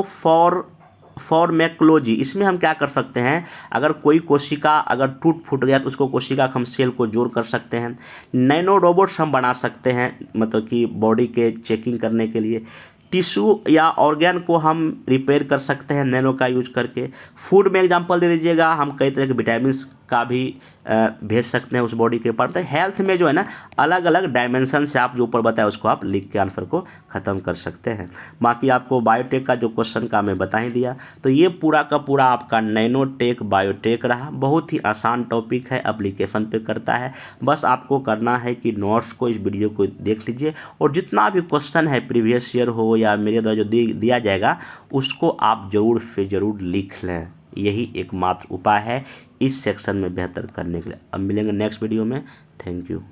फार्मेकोलॉजी, इसमें हम क्या कर सकते हैं, अगर कोई कोशिका अगर टूट फूट गया तो उसको कोशिका हम सेल को जोड़ कर सकते हैं। नैनो रोबोट्स हम बना सकते हैं, मतलब कि बॉडी के चेकिंग करने के लिए। टिश्यू या ऑर्गेन को हम रिपेयर कर सकते हैं नैनो का यूज करके। फूड में एग्जांपल दे दीजिएगा, हम कई तरह के विटामिन का भी भेज सकते हैं उस बॉडी के ऊपर। तो हेल्थ में जो है ना अलग अलग डायमेंशन से आप जो ऊपर बताया उसको आप लिख के आंसर को ख़त्म कर सकते हैं। बाकी आपको बायोटेक का जो क्वेश्चन का मैं बता ही दिया। तो ये पूरा का पूरा आपका नैनो टेक बायोटेक रहा। बहुत ही आसान टॉपिक है, एप्लीकेशन पे करता है। बस आपको करना है कि नोट्स को, इस वीडियो को देख लीजिए और जितना भी क्वेश्चन है प्रीवियस ईयर हो या मेरे द्वारा जो दिया जाएगा उसको आप ज़रूर से ज़रूर लिख लें। यही एकमात्र उपाय है इस सेक्शन में बेहतर करने के लिए। अब मिलेंगे नेक्स्ट वीडियो में। Thank you.